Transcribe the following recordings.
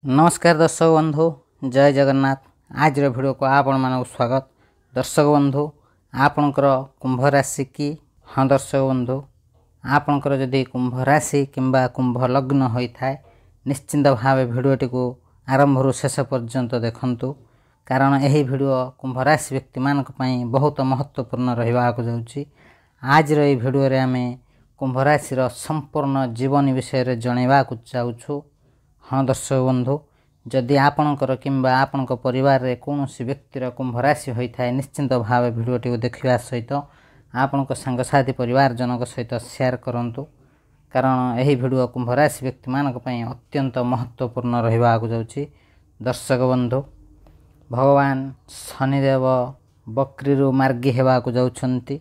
नमस्कार दर्शक बंधु, जय जगन्नाथ। आज भिडियो को आपण मानक स्वागत। दर्शक बंधु, आपणकर कुंभ राशि की हाँ दर्शक बंधु, आपणकर जदि कुंभ राशि किंबा कुंभ लग्न होता है निश्चिंत भाव भिडियोटी को आरंभ शेष पर्यंत देखंतु, कारण यही भिडियो कुंभ राशि व्यक्ति मानक पई बहुत महत्वपूर्ण रहिबा को जाउची। आज रो भिडियो रे आमे कुंभ राशि रो संपूर्ण जीवन विषय रे जणेबा को चाहूछु। हाँ दर्शक बंधु, जदि आपणकर किंबा आपणक परिवार रे कोनोसी व्यक्तिर कुंभ राशि होता है निश्चिंत भाव भिडियोटी को देखिबा सहित आपणक सांगसाथी परिवार जनक सहित शेयर करंतु, कारण यही भिडियो कुंभ राशि व्यक्ति मानक पई अत्यंत महत्वपूर्ण रहिबा को जाउची। दर्शक बंधु, भगवान शनिदेव बक्रीरु मार्गी हेबा को जाउछंती।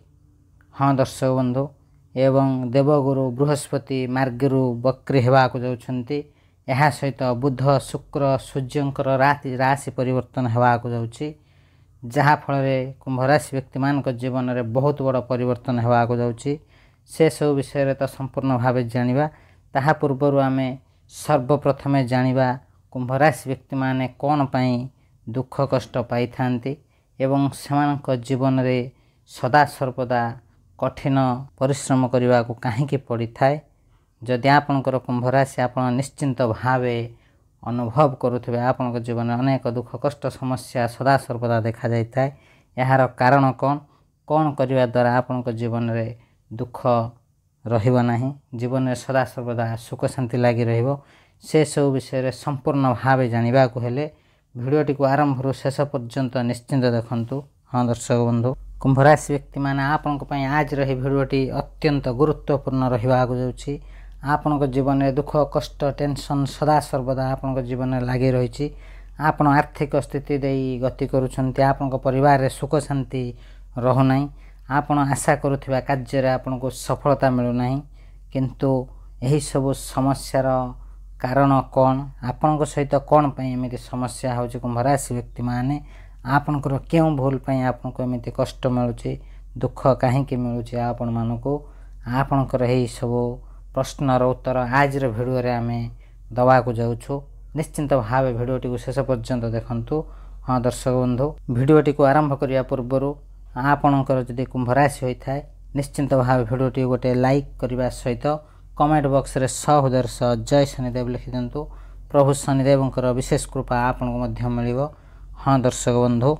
हाँ दर्शक बंधु, एवं देवगुरु बृहस्पति मार्गीरु बक्री हेबा को जाउछंती। यह सहित बुध शुक्र सूर्यंकर राशि परिवर्तन हेबा को जाउची, जहा फल कुंभ राशि व्यक्ति मानक जीवन में बहुत बड़ परिवर्तन हेबा को जाउची। से सब विषय तो संपूर्ण भाव जानिबा। ताहा पूर्व आमे सर्वप्रथमे जानिबा कुंभ राशि व्यक्ति माने कौन पाई दुख कष्ट पाई थांती एवं सेमानक जीवन में सदा सर्वदा कठिन परिश्रम करने को कहीं पड़ी थाए। जदि आपणकर कुंभ राशि आप निश्चिंत भाव अनुभव करुवे आपण जीवन में अनेक दुख कष्ट समस्या सदा सर्वदा देखा जाता है। यार कारण कौन करने द्वारा आपण जीवन में दुख रहिबो नाही, जीवन में सदा सर्वदा सुख शांति लगी रहिबो, से सब विषय संपूर्ण भाव जानिबा को हेले भिडियोटी को आरंभ शेष पर्यंत निश्चिंत देखंतु। हाँ दर्शक बंधु, कुंभ राशि व्यक्ति माने आपन पई आज रही भिडियोटी अत्यंत गुरुत्वपूर्ण रहिबा को जाउची। आपन जीवन में दुख कष्ट टेंशन सदा सर्वदा आपन जीवन में लगी रही। आपन आर्थिक स्थिति दे गति करुछंती, आपन परिवार रे सुख शांति रहुना, आपन आशा करुथिबा कार्य रे आपन को सफलता मिलुना, किंतु यही सब समस्यार कारण कौन, आपण सहित कौन पई एमिति समस्या होची कुंभ राशि व्यक्ति माने आपनकर क्यों भूल पई आपन को एमिति कष्ट मिलुची, दुख काहेकि मिलुची आपण मानको, आपनकर यही सब प्रश्नर उत्तर आज भिडियो रे आमे दवा को जाउछु। निश्चिंत भाव भिडियोटी को शेष पर्यंत देखंतु। हाँ दर्शक बंधु, भिडियोटी को आरंभ करिया पूर्व आपणकर जदि कुंभ राशि होता है निश्चिंत भाव भिडियोटी गोटे लाइक करने सहित कमेंट बॉक्स रे सहृदयर सह जय शनिदेव लिखि दिंतु। प्रभु शनिदेवंकर विशेष कृपा आपन को मध्य मिलिबो। हाँ दर्शक बंधु,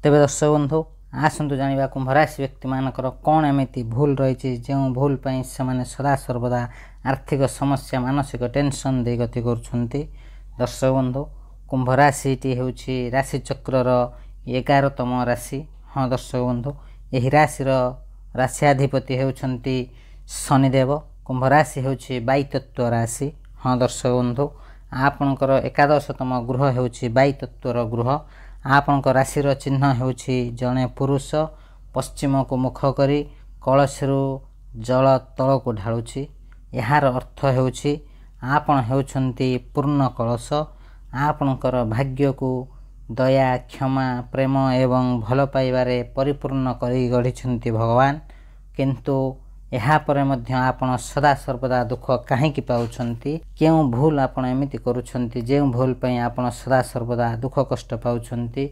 तेबे दर्शक बंधु आसंतु जानिबा कुंभ राशि व्यक्ति मानकर कौन एमिति भूल रही, जो भूल पई से माने सदा सर्वदा आर्थिक समस्या मानसिक टेंशन दे गति करुछंती। दर्शक बंधु, कुंभ राशिटी हेउछि राशि चक्रर 11तम राशि। हाँ दर्शक बंधु, यही राशि राशियाधिपति हेउछंती शनिदेव। कुंभ राशि हेउछि वायुतत्व राशि। हाँ दर्शक बंधु, आपणकर 11तम गृह हेउछि वायुतत्वर गृह। आपणक राशिर चिन्ह हेउछि जणे पुरुष पश्चिम को मुख करी कलशरू जल तल को ढालुछि। यार अर्थ हेउछि आपण हेउछंती पूर्ण कलश। आपणकर भाग्य को दया क्षमा प्रेम एवं भल पाइबारे परिपूर्ण करी गढ़िछंती भगवान, किंतु यहाँ पर मध्य आपण सदा सर्वदा दुख काहेकि पाउछंती, क्यों भूल आपण एमिति करुछंती, जे भूल पई आपण सदा सर्वदा दुख कष्ट पाउछंती।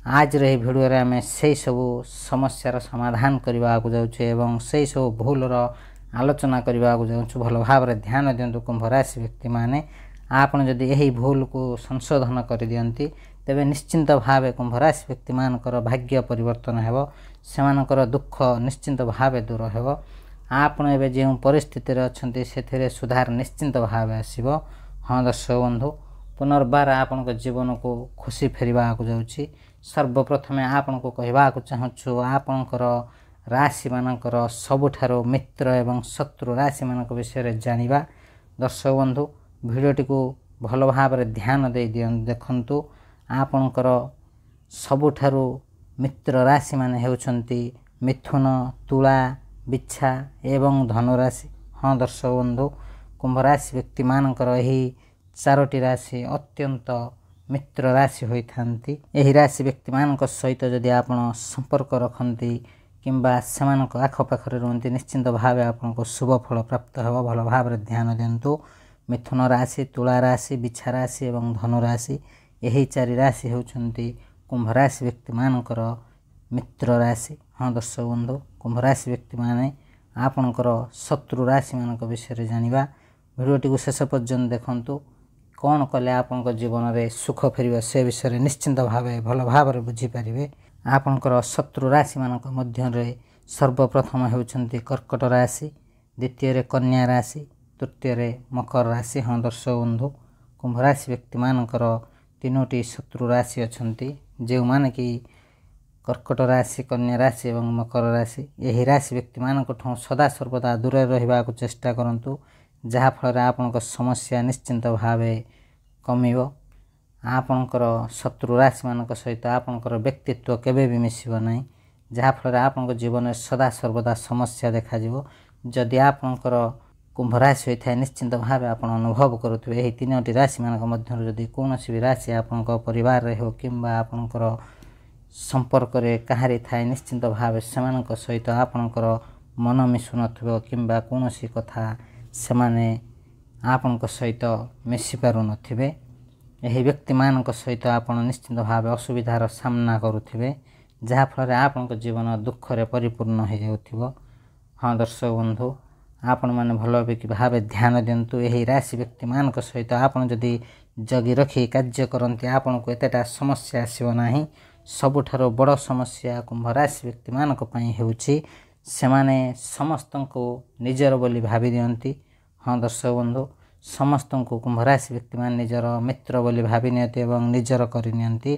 आज रही भिडियो रे आमे सेही सब समस्यार समाधान करबा को जाउछे एवं सेही सब भूलर आलोचना करबा को जाउछु। भल भाव रे ध्यान दियंतु कुंभ राशि व्यक्ति माने, आपण जदि यही भूल को संशोधन कर दियंती तेबे निश्चिंत भाव कुंभ राशि व्यक्ति मानकर भाग्य परिवर्तन हेबो, सेमानकर दुख निश्चिंत भाव दूर हेबो। आपण एबे जे परिस्थिति रे अछंती सेथिरे सुधार निश्चिंत भाव आसीबो। हाँ दर्शक बंधु, पुनर्बार आपण को जीवन को खुशी फेरिबा को जाउची। सर्वप्रथम आपण को कहबा को चाहूछु, आपणकर राशि मानकर सबुठारो मित्र एवं शत्रु राशि मानक विषय रे जानिबा। दर्शक बंधु, भिडियोटी को भल भाव रे ध्यान दे देखंतु। आपणकर सबुठारो मित्र राशि माने हेउछंती मिथुन, तुला, बिच्छा एवं धनुराशि। हाँ दर्शक बंधु, कुंभ राशि व्यक्ति मानकर यही चारोटी राशि अत्यंत मित्र राशि होइथांती। यही राशि व्यक्ति मानक सहित जदि आपण संपर्क रखंती किंबा सेमानक आखपाखरे रुहंती निश्चिंत भाव आपनको शुभ फल प्राप्त हेबो। भल भाव रे ध्यान दियंतु। मिथुन राशि, तुला राशि, बिछा राशि एवं धनु राशि। यही 4 राशि होउछन्ति कुंभ राशि व्यक्ति मानकर मित्र राशि। हाँ दर्शक बंधु, कुंभ राशि व्यक्ति माने आपणकर शत्रु राशि मानक विषय जानिबा। भिडियोटी को शेष पर्यंत देखंतु। कौन कले आपंक जीवन में सुख फेर से विषय निश्चिंत भाव भल भाव बुझीपारे। आपंकर शत्रु राशि मानक मध्य सर्वप्रथम होउछन्ति कर्कट राशि, द्वितीय कन्या राशि, तृतीय मकर राशि। हाँ दर्शक बंधु, कुंभ राशि व्यक्ति मानकर 3टी शत्रु राशि अछन्ति, जो माने कि कर्कट राशि, कन्या राशि एवं मकर राशि। यही राशि व्यक्ति मानक सदा सर्वदा दूर रहिबा को चेष्टा करंतु, जहा फल आपनक समस्या निश्चिंत भाव कमिब। आपणकर शत्रु राशि मानक सहित आपणकर व्यक्तित्व केबे भी मिसिब नहीं, जहा फल आपनक जीवन में सदा सर्वदा समस्या देखा दिबो। जदि आपणकर कुंभ राशि होता है निश्चिंत भाव आप अनुभव करुवे। यही 3टी राशि मानक मध्य जदि कौन भी राशि आपनक परिवार रे हो किंबा आपणकर संपर्क रे कहारी थाए, निश्चिंत भाव सेमानक सहित आपणकर मन मिसु नथिबो किंबा कौन कथा सेमाने आपनक सहित मिसी पारु नथिबे। यही व्यक्ति मानक सहित आपण निश्चिंत भाव असुविधार सामना करुथिबे, जहा फल आपनक जीवन दुख रे परिपूर्ण हो जाउथिबो। हाँ दर्शक बंधु, आपण माने भल भाव ध्यान दिंतु। यही राशि व्यक्ति मानक सहित आपण जदि जगी रखी कार्य करते आपन को एतेटा समस्या आसीबो नाही। सबुठारो बड़ समस्या कुंभ राशि व्यक्ति मानक पई हेउछि सेमाने समस्तंको निजर बोली भाबी दियंती। हाँ दर्शक बंधु, समस्तंको कुंभ राशि व्यक्ति मान निजर मित्र बोली भाबी नियंती एवं निजर करि नियंती,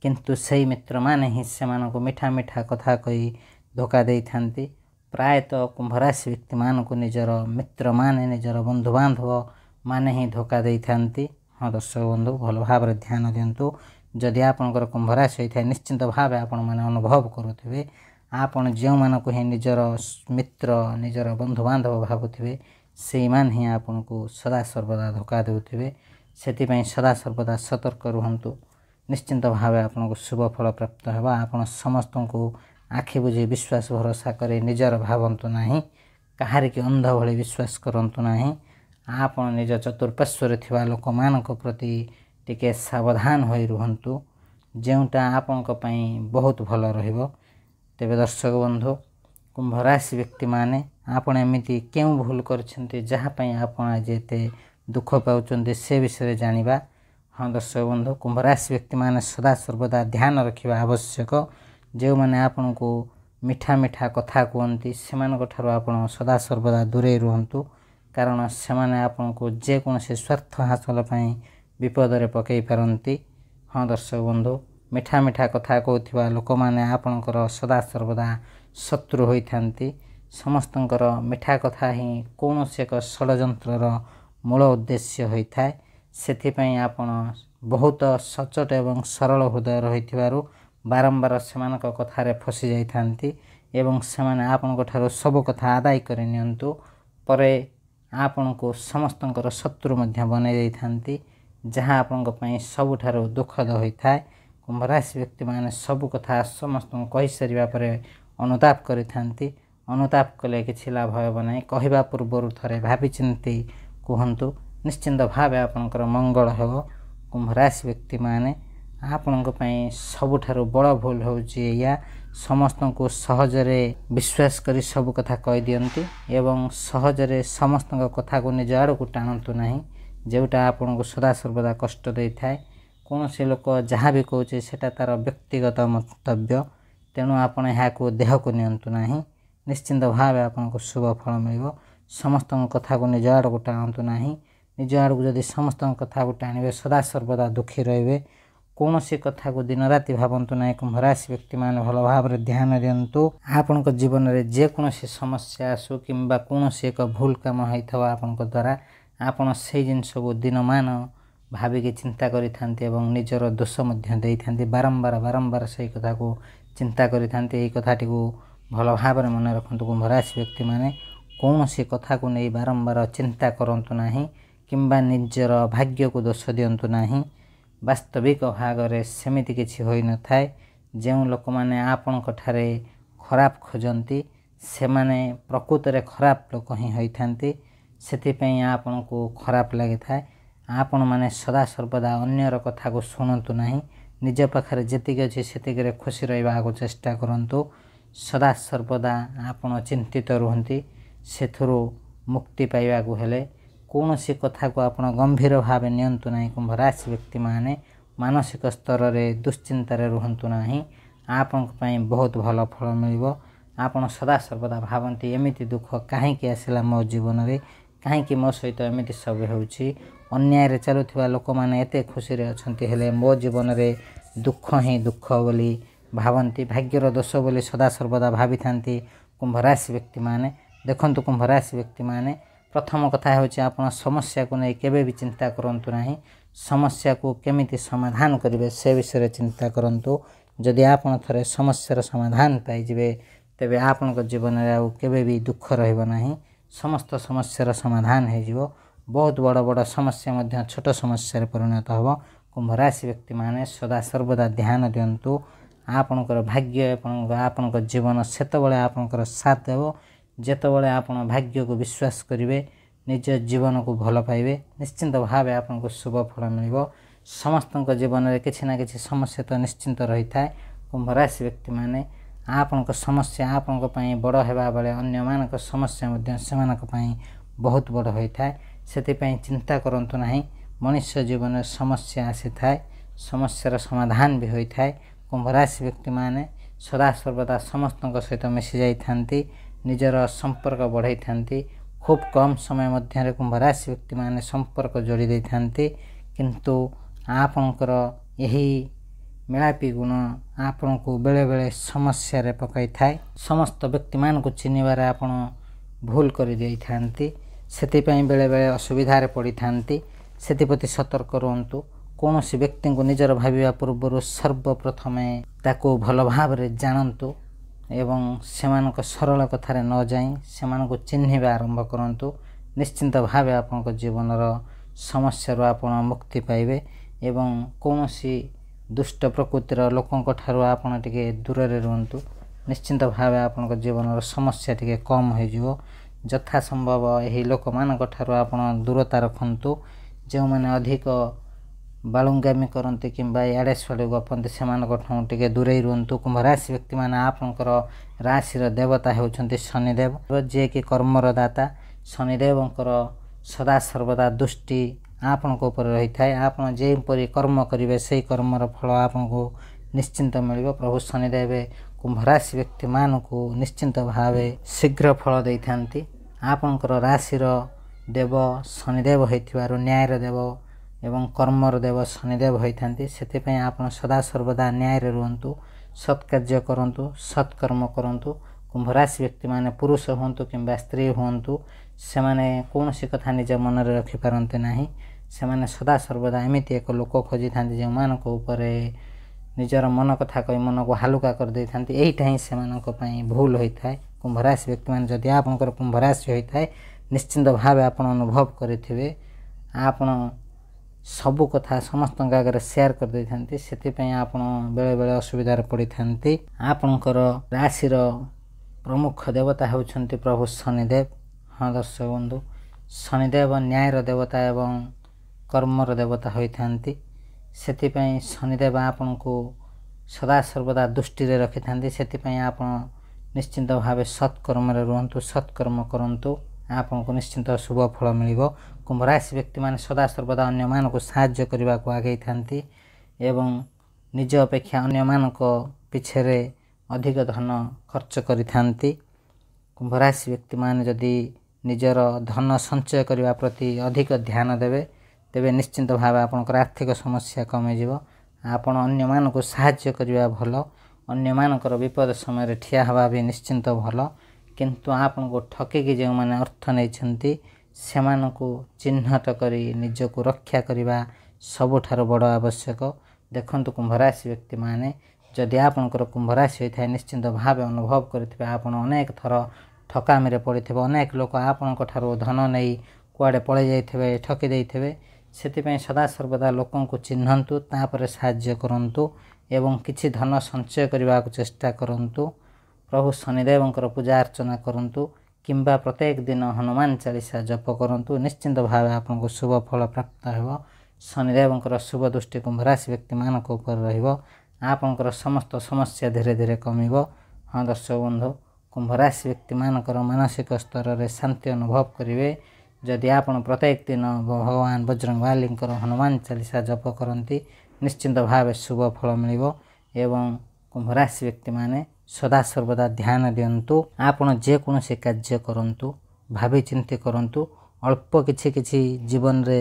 किंतु सही मित्र माने ही सेमानको मीठा मीठा कथा कही धोखा देई थांती। प्रायतः कुंभ राशि व्यक्ति मानक निजर मित्र माने निजर बंधु बांधव माने ही धोखा देई थांती। हाँ दर्शक बंधु, भल भाव ध्यान दिंतु। जदि आपनकर कुंभ राशि होता है निश्चिंत भाव आपण माने अनुभव करुथिबे, आपण जो मानक ही निजर मित्र निजर बंधु बांधव भावुथिबे से मान ही आपन को सदा सर्वदा धोखा देउथिबे। सेतिपई सदा सर्वदा सतर्क रुहंतु। निश्चिंत भाव आपन को शुभ फल प्राप्त हेबा। आपण समस्त को आखि बुझी विश्वास भरोसा करे निजर भावंतु नाही, कहारी की अंध भली विश्वास करंतु नाही। आपण निज चतुर्पार्श्व थिबा लोक मानक प्रति टिके सावधान होई रुहंतु, जेउटा आपनक पई बहुत भल रहिबो। तेबे दर्शक बंधु, कुंभ राशि व्यक्ति माने आपण एमिति केउ भूल करछन्ते जहा पई आपण आज एते दुख पाउछन्ते से विषय जानिबा। हाँ दर्शक बंधु, कुंभ राशि व्यक्ति माने सदा सर्वदा ध्यान रखिबा आवश्यक। जो माने आपण को मीठा मीठा कथा कहती सेमानक ठारो आपण सदा सर्वदा दूरे रुहंतु, कारण सेमाने आपण को जे कोनसे स्वार्थ हासिल पई विपद रे पकई पारंती। हाँ दर्शक बंधु, मीठा मीठा कथा कहउथिबा लोक माने आपणकर सदा सर्वदा शत्रु होई थांती। समस्तंकर मीठा कथा ही कौनसी एक षड्यंत्रर मूल उद्देश्य होई थाए। सेथिपई आपण बहुत सचोट एवं सरल हृदय रहिथिबारु बारंबार सेमानक कथारे फसी जाई थांती एवं सेमाने आपनक ठारो सब कथा आदाय करि नियंतु, परे आपनको समस्तंकर शत्रु मध्य बनै जाई थांती, जहाँ आपनक पई सबुठारो दुखद होई थाए। कुंभ राशि व्यक्ति माने सब कथा समस्त कहि सारिबा परे अनुताप करि थांती। अनुताप कले किछि लाभ हेब नाही। कहिबा पूर्वरु थरे भाबी चिंती कहंतु, निश्चिंत भाव आपनकर मंगल हेब। कुंभ राशि व्यक्ति माने आपनक पई सबुठारो बड़ भूल होउछि या समस्त को सहजरे विश्वास करी सब कथा कहि दियंती एवं सहजरे समस्त कथा को निज आड़ को टाणतु नाही, जेउटा आपन को सदा सर्वदा कष्ट देई थाए। कौनसी लोक जहाँ भी कहूचे सेटा तार व्यक्तिगत मंतव्य, तेणु आपण यहाँ देह को नियंतु नाही। निश्चिंत भाव आपन को शुभ फल मिलिबो। समस्त कथा को निज आड़ को टाणतु नाही। निज आड़ को जदि समस्त कथा को टाणिबे सदा सर्वदा दुखी रहिबे। कौनसी कथा को दिन राति भावंतु नाही। कुंभ राशि व्यक्ति मान भल भाव ध्यान दियंतु। आपन को जीवन में जे कोनसी समस्या आसु किंबा कौनसी एक भूल काम होइथवा आपन को द्वारा आपन से जिनस को दिन मान भाविकी चिंता करि थांती एवं निजर दोष मध्य देई थांती। बारंबार बारंबार सही कथा को चिंता करि थांती। एई कथाटी को भल भाव मन रखंतु। कुंभ राशि व्यक्ति माने कौनसी कथा को नहीं बारंबार चिंता करंतु नाही किंबा निजर भाग्य को दोष दियंतु नाही। वास्तविक भागरे सेमिति किछि होई न थाए। जेउ लोक माने आपन कठारे खराब खोजंती सेमाने प्रकृत रे खराब लोक ही होई थांती। ସେଥିପାଇଁ ଆପଣଙ୍କୁ ଖରାପ ଲାଗିଥାଏ। ଆପଣମାନେ ସଦାସର୍ବଦା ଅନ୍ୟର କଥାକୁ ଶୁଣନ୍ତୁ ନାହିଁ। ନିଜ ପାଖରେ ଯେତିକି ଅଛି ସେତିକିରେ ଖୁସି ରହିବାକୁ ଚେଷ୍ଟା କରନ୍ତୁ। ସଦାସର୍ବଦା ଆପଣ ଚିନ୍ତିତ ରୁହନ୍ତି। ସେଥିରୁ ମୁକ୍ତି ପାଇବାକୁ ହେଲେ କୌଣସି କଥାକୁ ଆପଣ ଗମ୍ଭୀର ଭାବେ ନିଅନ୍ତୁ ନାହିଁ। କୁମ୍ଭ ରାଶି ବ୍ୟକ୍ତିମାନେ ମାନସିକ ସ୍ତରରେ ଦୁଶ୍ଚିନ୍ତାରେ ରୁହନ୍ତୁ ନାହିଁ। ଆପଣଙ୍କ ପାଇଁ ବହୁତ ଭଲ ଫଳ ମିଳିବ। ଆପଣ ସଦାସର୍ବଦା ଭାବନ୍ତି ଏମିତି ଦୁଃଖ କାହିଁକି ଆସିଲା ମୋ ଜୀବନରେ, କାହିଁକି ମୋ ସହିତ ଏମିତି ସବୁ ହେଉଛି। ଅନ୍ୟାୟରେ ଚାଲୁଥିବା ଲୋକମାନେ ଏତେ ଖୁସିରେ ଅଛନ୍ତି, ହେଲେ ମୋ ଜୀବନରେ ଦୁଃଖ ହିଁ ଦୁଃଖ ବୋଲି ଭାବନ୍ତି। ଭାଗ୍ୟର ଦୋଷ ବୋଲି ସଦାସର୍ବଦା ଭାବିଥାନ୍ତି କୁମ୍ଭ ରାଶି ବ୍ୟକ୍ତିମାନେ। ଦେଖନ୍ତୁ କୁମ୍ଭ ରାଶି ବ୍ୟକ୍ତିମାନେ, ପ୍ରଥମ କଥା ହେଉଛି ଆପଣ ସମସ୍ୟାକୁ ନେଇ କେବେ ବି ଚିନ୍ତା କରନ୍ତୁ ନାହିଁ। ସମସ୍ୟାକୁ କେମିତି ସମାଧାନ କରିବେ ସେ ବିଷୟରେ ଚିନ୍ତା କରନ୍ତୁ। ଯଦି ଆପଣ ଥରେ ସମସ୍ୟାର ସମାଧାନ ପାଇଯିବେ ତେବେ ଆପଣଙ୍କ ଜୀବନରେ ଆଉ କେବେ ବି ଦୁଃଖ ରହିବ ନାହିଁ। ସମସ୍ତ ସମସ୍ୟାର ସମାଧାନ ହୋଇଯିବ। ବହୁତ ବଡ଼ ବଡ଼ ସମସ୍ୟା ମଧ୍ୟ ଛୋଟ ସମସ୍ୟାରେ ପରିଣତ ହେବ। କୁମ୍ଭ ରାଶି ବ୍ୟକ୍ତିମାନେ ସଦାସର୍ବଦା ଧ୍ୟାନ ଦିଅନ୍ତୁ। ଆପଣଙ୍କର ଭାଗ୍ୟ ଏବଂ ଆପଣଙ୍କ ଜୀବନ ସେତେବେଳେ ଆପଣଙ୍କର ସାଥ ଦେବ ଯେତେବେଳେ ଆପଣ ଭାଗ୍ୟକୁ ବିଶ୍ୱାସ କରିବେ, ନିଜ ଜୀବନକୁ ଭଲ ପାଇବେ। ନିଶ୍ଚିନ୍ତ ଭାବେ ଆପଣଙ୍କୁ ଶୁଭ ଫଳ ମିଳିବ। ସମସ୍ତଙ୍କ ଜୀବନରେ କିଛି ନା କିଛି ସମସ୍ୟା ତ ନିଶ୍ଚିନ୍ତ ରହିଥାଏ। କୁମ୍ଭ ରାଶି ବ୍ୟକ୍ତିମାନେ ଆପଣଙ୍କ ସମସ୍ୟା ଆପଣଙ୍କ ପାଇଁ ବଡ଼ ହେବା ବେଳେ ଅନ୍ୟମାନଙ୍କ ସମସ୍ୟା ମଧ୍ୟ ସେମାନଙ୍କ ପାଇଁ ବହୁତ ବଡ଼ ହୋଇଥାଏ। ସେଥିପାଇଁ ଚିନ୍ତା କରନ୍ତୁ ନାହିଁ। ମଣିଷ ଜୀବନରେ ସମସ୍ୟା ଆସିଥାଏ, ସମସ୍ୟାର ସମାଧାନ ବି ହୋଇଥାଏ। କୁମ୍ଭ ରାଶି ବ୍ୟକ୍ତିମାନେ ସଦାସର୍ବଦା ସମସ୍ତଙ୍କ ସହିତ ମିଶି ଯାଇଥାନ୍ତି, ନିଜର ସମ୍ପର୍କ ବଢ଼ାଇଥାନ୍ତି। ଖୁବ୍ କମ୍ ସମୟ ମଧ୍ୟରେ କୁମ୍ଭ ରାଶି ବ୍ୟକ୍ତିମାନେ ସମ୍ପର୍କ ଯୋଡ଼ି ଦେଇଥାନ୍ତି। କିନ୍ତୁ ଆପଣଙ୍କର ଏହି ମେଳାପି ଗୁଣ ଆପଣଙ୍କୁ ବେଳେବେଳେ ସମସ୍ୟାରେ ପକାଇଥାଏ। ସମସ୍ତ ବ୍ୟକ୍ତିମାନଙ୍କୁ ଚିହ୍ନିବାରେ ଆପଣ ଭୁଲ କରିଦେଇଥାନ୍ତି। ସେଥିପାଇଁ ବେଳେବେଳେ ଅସୁବିଧାରେ ପଡ଼ିଥାନ୍ତି। ସେଥିପ୍ରତି ସତର୍କ ରୁହନ୍ତୁ। କୌଣସି ବ୍ୟକ୍ତିଙ୍କୁ ନିଜର ଭାବିବା ପୂର୍ବରୁ ସର୍ବପ୍ରଥମେ ତାକୁ ଭଲ ଭାବରେ ଜାଣନ୍ତୁ ଏବଂ ସେମାନଙ୍କ ସରଳ କଥାରେ ନ ଯାଇ ସେମାନଙ୍କୁ ଚିହ୍ନିବା ଆରମ୍ଭ କରନ୍ତୁ। ନିଶ୍ଚିନ୍ତ ଭାବେ ଆପଣଙ୍କ ଜୀବନର ସମସ୍ୟାରୁ ଆପଣ ମୁକ୍ତି ପାଇବେ ଏବଂ କୌଣସି ଦୁଷ୍ଟ ପ୍ରକୃତିର ଲୋକଙ୍କ ଠାରୁ ଆପଣ ଟିକେ ଦୂରରେ ରୁହନ୍ତୁ। ନିଶ୍ଚିନ୍ତ ଭାବେ ଆପଣଙ୍କ ଜୀବନର ସମସ୍ୟା ଟିକେ କମ୍ ହୋଇଯିବ। ଯଥା ସମ୍ଭବ ଏହି ଲୋକମାନଙ୍କ ଠାରୁ ଆପଣ ଦୂରତା ରଖନ୍ତୁ। ଯେଉଁମାନେ ଅଧିକ ବାଳୁଙ୍ଗାମି କରନ୍ତି କିମ୍ବା ଇଆଡ଼େ ସିଆଡ଼େ ଗପନ୍ତି ସେମାନଙ୍କଠୁ ଟିକେ ଦୂରେଇ ରୁହନ୍ତୁ। କୁମ୍ଭ ରାଶି ବ୍ୟକ୍ତିମାନେ ଆପଣଙ୍କର ରାଶିର ଦେବତା ହେଉଛନ୍ତି ଶନିଦେବ, ଯିଏକି କର୍ମର ଦାତା। ଶନିଦେବଙ୍କର ସଦାସର୍ବଦା ଦୃଷ୍ଟି ଆପଣଙ୍କ ଉପରେ ରହିଥାଏ। ଆପଣ ଯେଉଁପରି କର୍ମ କରିବେ ସେହି କର୍ମର ଫଳ ଆପଣଙ୍କୁ ନିଶ୍ଚିନ୍ତ ମିଳିବ। ପ୍ରଭୁ ଶନିଦେବ କୁମ୍ଭ ରାଶି ବ୍ୟକ୍ତିମାନଙ୍କୁ ନିଶ୍ଚିନ୍ତ ଭାବେ ଶୀଘ୍ର ଫଳ ଦେଇଥାନ୍ତି। ଆପଣଙ୍କର ରାଶିର ଦେବ ଶନିଦେବ ହୋଇଥିବାରୁ ନ୍ୟାୟର ଦେବ ଏବଂ କର୍ମର ଦେବ ଶନିଦେବ ହୋଇଥାନ୍ତି। ସେଥିପାଇଁ ଆପଣ ସଦାସର୍ବଦା ନ୍ୟାୟରେ ରୁହନ୍ତୁ, ସତ୍ କାର୍ଯ୍ୟ କରନ୍ତୁ, ସତ୍କର୍ମ କରନ୍ତୁ। କୁମ୍ଭ ରାଶି ବ୍ୟକ୍ତିମାନେ ପୁରୁଷ ହୁଅନ୍ତୁ କିମ୍ବା ସ୍ତ୍ରୀ ହୁଅନ୍ତୁ, ସେମାନେ କୌଣସି କଥା ନିଜ ମନରେ ରଖିପାରନ୍ତି ନାହିଁ। ସେମାନେ ସଦାସର୍ବଦା ଏମିତି ଏକ ଲୋକ ଖୋଜିଥାନ୍ତି ଯେଉଁମାନଙ୍କ ଉପରେ ନିଜର ମନ କଥା କହି ମନକୁ ହାଲୁକା କରିଦେଇଥାନ୍ତି। ଏଇଟା ହିଁ ସେମାନଙ୍କ ପାଇଁ ଭୁଲ ହୋଇଥାଏ। କୁମ୍ଭ ରାଶି ବ୍ୟକ୍ତିମାନେ ଯଦି ଆପଣଙ୍କର କୁମ୍ଭ ରାଶି ହୋଇଥାଏ ନିଶ୍ଚିନ୍ତ ଭାବେ ଆପଣ ଅନୁଭବ କରିଥିବେ ଆପଣ ସବୁ କଥା ସମସ୍ତଙ୍କ ଆଗରେ ସେୟାର କରିଦେଇଥାନ୍ତି। ସେଥିପାଇଁ ଆପଣ ବେଳେବେଳେ ଅସୁବିଧାରେ ପଡ଼ିଥାନ୍ତି। ଆପଣଙ୍କର ରାଶିର ପ୍ରମୁଖ ଦେବତା ହେଉଛନ୍ତି ପ୍ରଭୁ ଶନିଦେବ। ହଁ ଦର୍ଶକ ବନ୍ଧୁ, ଶନିଦେବ ନ୍ୟାୟର ଦେବତା ଏବଂ କର୍ମର ଦେବତା ହୋଇଥାନ୍ତି। ସେଥିପାଇଁ ଶନିଦେବ ଆପଣଙ୍କୁ ସଦାସର୍ବଦା ଦୃଷ୍ଟିରେ ରଖିଥାନ୍ତି। ସେଥିପାଇଁ ଆପଣ ନିଶ୍ଚିନ୍ତ ଭାବେ ସତ୍କର୍ମରେ ରୁହନ୍ତୁ, ସତ୍କର୍ମ କରନ୍ତୁ, ଆପଣଙ୍କୁ ନିଶ୍ଚିନ୍ତ ଶୁଭ ଫଳ ମିଳିବ। କୁମ୍ଭ ରାଶି ବ୍ୟକ୍ତିମାନେ ସଦାସର୍ବଦା ଅନ୍ୟମାନଙ୍କୁ ସାହାଯ୍ୟ କରିବାକୁ ଆଗେଇଥାନ୍ତି ଏବଂ ନିଜ ଅପେକ୍ଷା ଅନ୍ୟମାନଙ୍କ ପିଛରେ ଅଧିକ ଧନ ଖର୍ଚ୍ଚ କରିଥାନ୍ତି। କୁମ୍ଭ ରାଶି ବ୍ୟକ୍ତିମାନେ ଯଦି ନିଜର ଧନ ସଞ୍ଚୟ କରିବା ପ୍ରତି ଅଧିକ ଧ୍ୟାନ ଦେବେ ତେବେ ନିଶ୍ଚିନ୍ତ ଭାବେ ଆପଣଙ୍କର ଆର୍ଥିକ ସମସ୍ୟା କମିଯିବ। ଆପଣ ଅନ୍ୟମାନଙ୍କୁ ସାହାଯ୍ୟ କରିବା ଭଲ, ଅନ୍ୟମାନଙ୍କର ବିପଦ ସମୟରେ ଠିଆ ହେବା ବି ନିଶ୍ଚିନ୍ତ ଭଲ। କିନ୍ତୁ ଆପଣଙ୍କୁ ଠକିକି ଯେଉଁମାନେ ଅର୍ଥ ନେଇଛନ୍ତି ସେମାନଙ୍କୁ ଚିହ୍ନଟ କରି ନିଜକୁ ରକ୍ଷା କରିବା ସବୁଠାରୁ ବଡ଼ ଆବଶ୍ୟକ। ଦେଖନ୍ତୁ କୁମ୍ଭ ରାଶି ବ୍ୟକ୍ତିମାନେ, ଯଦି ଆପଣଙ୍କର କୁମ୍ଭ ରାଶି ହୋଇଥାଏ ନିଶ୍ଚିନ୍ତ ଭାବେ ଅନୁଭବ କରିଥିବେ ଆପଣ ଅନେକ ଥର ଠକାମିରେ ପଡ଼ିଥିବେ। ଅନେକ ଲୋକ ଆପଣଙ୍କ ଠାରୁ ଧନ ନେଇ କୁଆଡ଼େ ପଳାଇ ଯାଇଥିବେ, ଠକି ଦେଇଥିବେ। ସେଥିପାଇଁ ସଦାସର୍ବଦା ଲୋକଙ୍କୁ ଚିହ୍ନନ୍ତୁ, ତାପରେ ସାହାଯ୍ୟ କରନ୍ତୁ ଏବଂ କିଛି ଧନ ସଞ୍ଚୟ କରିବାକୁ ଚେଷ୍ଟା କରନ୍ତୁ। ପ୍ରଭୁ ଶନିଦେବଙ୍କର ପୂଜା ଅର୍ଚ୍ଚନା କରନ୍ତୁ। किंबा प्रत्येक दिन हनुमान चालीसा जप करंतु निश्चिंत भाव आपको शुभ फल प्राप्त हो। शनिदेवंकर शुभ दृष्टि कुंभ राशि व्यक्ति मान ऊपर रहिबो। आपनकर समस्त समस्या धीरे धीरे कमिबो। हाँ दर्शक बंधु, कुंभ राशि व्यक्ति मानकर मानसिक स्तर में शांति अनुभव करेंगे जदि आपन प्रत्येक दिन भगवान बजरंगबली हनुमान चालीसा जप करती निश्चिंत भाव शुभ फल मिलिबो। एवं कुंभ राशि व्यक्ति माने सदा सर्वदा ध्यान दियंतु। आपन जे कोनोसी कार्य करंतु भाभी चिंती करंतु। अल्प किछि किछि जीवन रे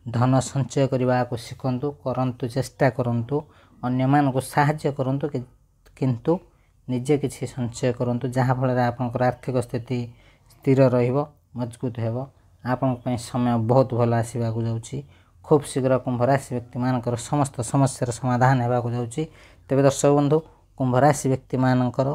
धन संचय करने को शिखंतु करंतु चेष्टा करंतु। अन्य मान को साहाय्य करंतु किंतु निजे किछि संचय करंतु जहाँ फल आपनकर आर्थिक स्थिति स्थिर रहिबो मजबूत हेबो। आपन पई समय बहुत भल आसीबा को जाउची। खूब शीघ्र कुंभ राशि व्यक्ति मानकर समस्त समस्यार समाधान हेबा को जाउची। तेबे दर्शक बंधु, कुंभ राशि व्यक्ति मानकर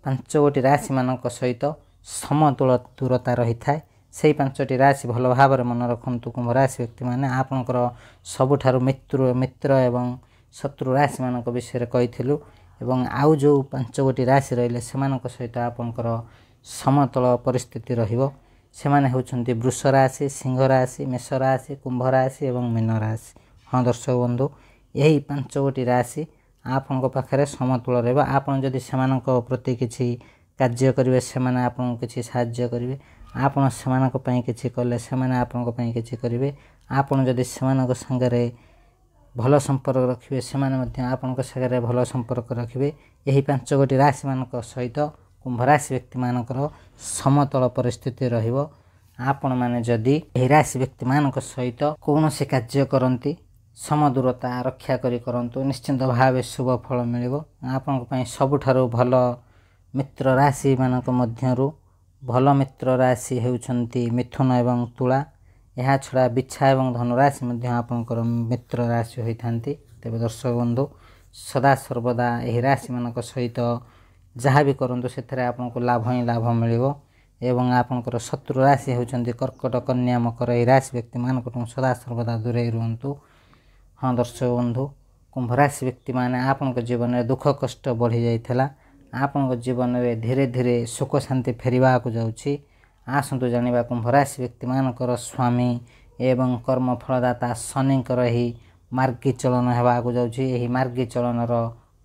5 गोटी राशि मानक सहित समतुल दूरता रही थाए। से 5टी राशि भल भाव मन रखु। कुंभ राशि व्यक्ति माने आपनकर सबुठारु मित्र एवं शत्रु राशि मानक विषय कहिथिलु एवं आउ जो 5 गोटी राशि रहिले सेमानक सहित आपनकर समतल परिस्थिति रहिबो। सेमाने होउछन्ति वृष राशि, सिंह राशि, मेष राशि, कुंभ राशि एवं मीन राशि। हाँ दर्शक बंधु, यही 5 गोटी राशि आपनक पाखरे समतुल रहबो। आपन जदि सेमानक प्रति किछि कार्य करिवे सेमाने आपन किछि साहाय्य करिवे। आपन सेमानक पई किछि कले सेमाने आपनक पई किछि करिवे। आपन जदि सेमानक संगरे भल संपर्क रखिवे सेमाने मध्य आपनक संगरे भल संपर्क रखिवे। यही 5 गोटी राशि मानक सहित कुंभ राशि व्यक्ति मानकर समतल परिस्थिति रहिबो। आपण माने जदि एही राशि व्यक्ति मानक सहित कौनसी कार्य करंती समदूरता रक्षा करी करंतु निश्चिंत भाव शुभ फल मिलिबो। आपनक पई सबुठारु भल मित्र राशि मानक मध्यरु भल मित्र राशि हेउछन्ति मिथुन एवं तुला। यह छड़ा बिच्छा एवं धनुराशि मध्य आपनकर मित्र राशि होइथांती। तेबे दर्शक बंधु, सदा सर्वदा एही राशि मानक सहित जहाँ भी करंतु सेथरे आपनको लाभ ही लाभ मिलिबो। एवं आपनकर शत्रु राशि होउछन्ति कर्कट, कन्या, मकर। एही राशि व्यक्ति मानक सदा सर्वदा दूरे रुहंतु। हाँ दर्शक बंधु, कुंभ राशि व्यक्ति माने आपनक जीवन में दुख कष्ट बढ़ी जाइथला। आपनक जीवन में धीरे धीरे सुख शांति फेरिबा को जाउछि। आसंतु जानिबा कुंभ राशि व्यक्ति मानकर स्वामी एवं कर्म फलदाता शनिकर ही मार्गी चलन हेबा को जाउछि। एही मार्गी चलनर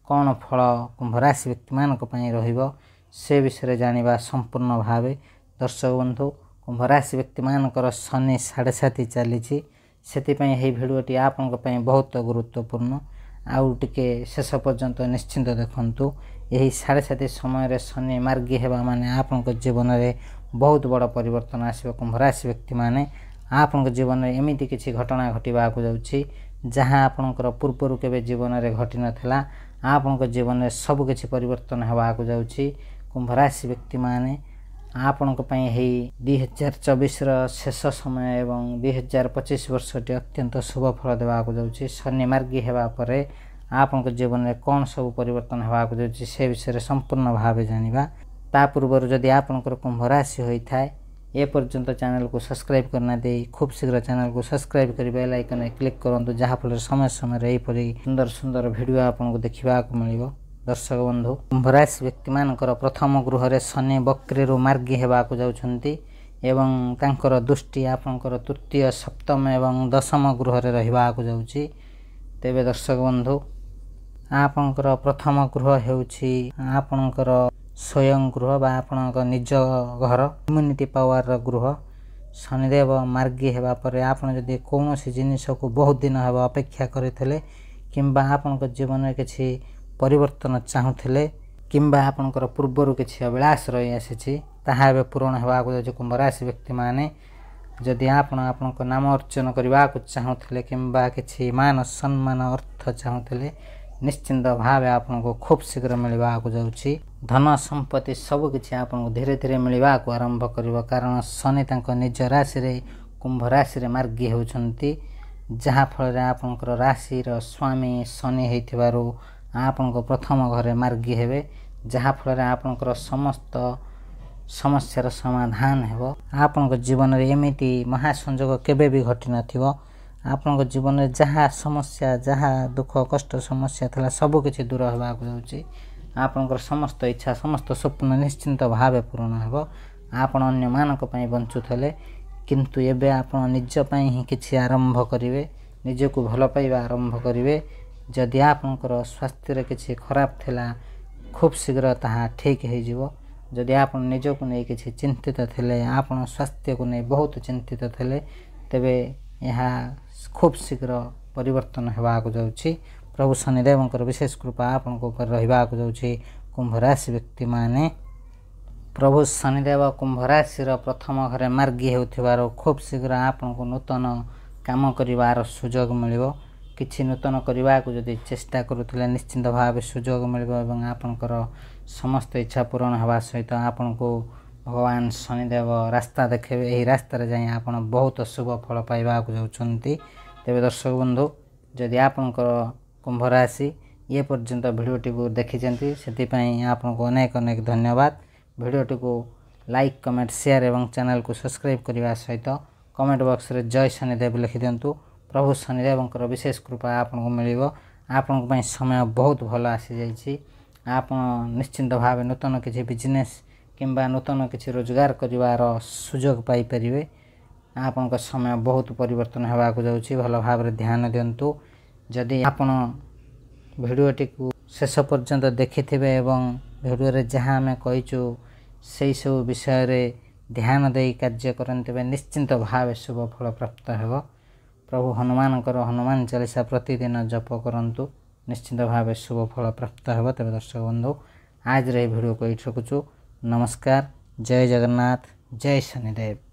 कौन फल कुंभ राशि व्यक्ति मानक पई रहिबो से विषय जानिबा संपूर्ण भावे। दर्शक बंधु, कुंभ राशि व्यक्ति मानकर शनि 7.5 चलीछि। सेतिपई एही भिडियोटी आपनक पई बहुत गुरुत्वपूर्ण। आउ टिके शेष पर्यंत निश्चिंत देखंतु। यही 7.5 समय रे शनि मार्गी हेबा माने आपनक जीवन रे बहुत बड़ परिवर्तन आसीबो। कुंभ राशि व्यक्ति माने आपनक जीवन रे एमिति किछि घटना घटिबा को जाउछि जहाँ आपनकर पूर्वरु केबे जीवन रे घटि नथिला। आपनक जीवन में सब किछि परिवर्तन हेबा को जाउछि। कुंभ राशि व्यक्ति माने आपनक पई हेई 2024 रो शेष समय एवं 2025 वर्षटी अत्यंत शुभ फल देबा को जाउछि। शनि मार्गी हेबा परे आपनक जीवन में कौन सब परिवर्तन हेबा को जाउछि से विषय संपूर्ण भावे जानिबा। ता पूर्व जदि आपनकर कुंभ राशि होई थाए ए पर्यंत चैनल को सब्सक्राइब करना दे खूब शीघ्र चैनल को सब्सक्राइब कर बेल आइकन में क्लिक करंतु जहाँ फल समय समय रे एपरि सुंदर सुंदर वीडियो आपनको देखिबा को मिलिबो। दर्शक बंधु, कुंभ राशि व्यक्ति मानकर प्रथम गृह रे शनि वक्रेरु मार्गी हेबा को जाउछन्ति एवं तांकर दृष्टि आपनकर तृतीय, सप्तम एवं दशम गृह रे रहिबा को जाउछि। तेबे दर्शक बंधु, आपनकर प्रथम गृह हेउछि आपनकर स्वयं गृह बा आपनक निज घर इम्यूनिटी पावर गृह। शनिदेव मार्गी हेबा परे आपन जदि कौनसी जिनिस को बहुत दिन हेबा अपेक्षा करथिले किंबा आपनक जीवन में किछि परिवर्तन चाहुथिले किंबा आपनकर पूर्वरु किछि अभिलाष रही आसीछि ताहा एबे पूर्ण हेबा को जाउछि। कुंभ राशि व्यक्ति माने जदि आपनक नाम अर्चन करबा को चाहुथिले किंबा किछि मान सम्मान अर्थ चाहुथिले निश्चिंत भावे आपनको खूब शीघ्र मिलवा को जाउछि। धन संपत्ति सब किछि आपनको धीरे धीरे मिलवा को आरंभ करिवो कारण शनि तांको निज राशि रे कुंभ राशि रे मार्गी होउछन्ति जहाँ फल रे आपनकर राशि रो स्वामी शनि हेथिबारु आपनको प्रथम घरे मार्गी हेबे जहाँ फल रे आपनकर समस्त समस्यार समाधान हेबो। आपनको जीवन रे एमिति महासंजोग केबे भी घटि नथिबो। आपनको जीवन में जहाँ समस्या जहाँ दुख कष्ट समस्या थला सब किछि दूर हेबा को जाउछि। आपनकर समस्त इच्छा समस्त स्वप्न निश्चिंत भावे पूर्ण हेबो। ଆପଣ ଅନ୍ୟମାନଙ୍କ ପାଇଁ ବଞ୍ଚୁଥିଲେ, କିନ୍ତୁ ଏବେ ଆପଣ ନିଜ ପାଇଁ ହିଁ କିଛି ଆରମ୍ଭ କରିବେ, ନିଜକୁ ଭଲ ପାଇବା ଆରମ୍ଭ କରିବେ। ଯଦି ଆପଣଙ୍କର ସ୍ୱାସ୍ଥ୍ୟରେ କିଛି ଖରାପ ଥିଲା ଖୁବ୍ ଶୀଘ୍ର ତାହା ଠିକ୍ ହୋଇଯିବ। ଯଦି ଆପଣ ନିଜକୁ ନେଇ କିଛି ଚିନ୍ତିତ ଥିଲେ, ଆପଣ ସ୍ୱାସ୍ଥ୍ୟକୁ ନେଇ ବହୁତ ଚିନ୍ତିତ ଥିଲେ, ତେବେ ଏହା ଖୁବ୍ ଶୀଘ୍ର ପରିବର୍ତ୍ତନ ହେବାକୁ ଯାଉଛି। ପ୍ରଭୁ ଶନିଦେବଙ୍କର ବିଶେଷ କୃପା ଆପଣଙ୍କ ଉପରେ ରହିବାକୁ ଯାଉଛି। କୁମ୍ଭ ରାଶି ବ୍ୟକ୍ତିମାନେ, ପ୍ରଭୁ ଶନିଦେବ କୁମ୍ଭ ରାଶିର ପ୍ରଥମ ଘରେ ମାର୍ଗୀ ହେଉଥିବାରୁ ଖୁବ୍ ଶୀଘ୍ର ଆପଣଙ୍କୁ ନୂତନ କାମ କରିବାର ସୁଯୋଗ ମିଳିବ। କିଛି ନୂତନ କରିବାକୁ ଯଦି ଚେଷ୍ଟା କରୁଥିଲେ ନିଶ୍ଚିନ୍ତ ଭାବେ ସୁଯୋଗ ମିଳିବ ଏବଂ ଆପଣଙ୍କର ସମସ୍ତ ଇଚ୍ଛା ପୂରଣ ହେବା ସହିତ ଆପଣଙ୍କୁ ଭଗବାନ ଶନିଦେବ ରାସ୍ତା ଦେଖାଇବେ। ଏହି ରାସ୍ତାରେ ଯାଇ ଆପଣ ବହୁତ ଶୁଭ ଫଳ ପାଇବାକୁ ଯାଉଛନ୍ତି। ତେବେ ଦର୍ଶକ ବନ୍ଧୁ, ଯଦି ଆପଣଙ୍କର କୁମ୍ଭ ରାଶି ଏ ପର୍ଯ୍ୟନ୍ତ ଭିଡ଼ିଓଟିକୁ ଦେଖିଛନ୍ତି, ସେଥିପାଇଁ ଆପଣଙ୍କୁ ଅନେକ ଅନେକ ଧନ୍ୟବାଦ। ଭିଡ଼ିଓଟିକୁ ଲାଇକ୍, କମେଣ୍ଟ, ସେୟାର ଏବଂ ଚ୍ୟାନେଲକୁ ସବସ୍କ୍ରାଇବ୍ କରିବା ସହିତ କମେଣ୍ଟ ବକ୍ସରେ ଜୟ ଶନିଦେବ ଲେଖିଦିଅନ୍ତୁ। ପ୍ରଭୁ ଶନିଦେବଙ୍କର ବିଶେଷ କୃପା ଆପଣଙ୍କୁ ମିଳିବ। ଆପଣଙ୍କ ପାଇଁ ସମୟ ବହୁତ ଭଲ ଆସିଯାଇଛି। ଆପଣ ନିଶ୍ଚିନ୍ତ ଭାବେ ନୂତନ କିଛି ବିଜନେସ୍ କିମ୍ବା ନୂତନ କିଛି ରୋଜଗାର କରିବାର ସୁଯୋଗ ପାଇପାରିବେ। ଆପଣଙ୍କ ସମୟ ବହୁତ ପରିବର୍ତ୍ତନ ହେବାକୁ ଯାଉଛି। ଭଲ ଭାବରେ ଧ୍ୟାନ ଦିଅନ୍ତୁ। ଯଦି ଆପଣ ଭିଡ଼ିଓଟିକୁ ଶେଷ ପର୍ଯ୍ୟନ୍ତ ଦେଖିଥିବେ ଏବଂ ଭିଡ଼ିଓରେ ଯାହା ଆମେ କହିଛୁ ସେହିସବୁ ବିଷୟରେ ଧ୍ୟାନ ଦେଇ କାର୍ଯ୍ୟ କରନ୍ତି, ତେବେ ନିଶ୍ଚିନ୍ତ ଭାବେ ଶୁଭ ଫଳ ପ୍ରାପ୍ତ ହେବ। ପ୍ରଭୁ ହନୁମାନଙ୍କର ହନୁମାନ ଚାଳିଶା ପ୍ରତିଦିନ ଜପ କରନ୍ତୁ, ନିଶ୍ଚିନ୍ତ ଭାବେ ଶୁଭ ଫଳ ପ୍ରାପ୍ତ ହେବ। ତେବେ ଦର୍ଶକ ବନ୍ଧୁ, ଆଜିର ଏହି ଭିଡ଼ିଓକୁ ଏଇଠି ରଖୁଛୁ। ନମସ୍କାର, ଜୟ ଜଗନ୍ନାଥ, ଜୟ ଶନିଦେବ।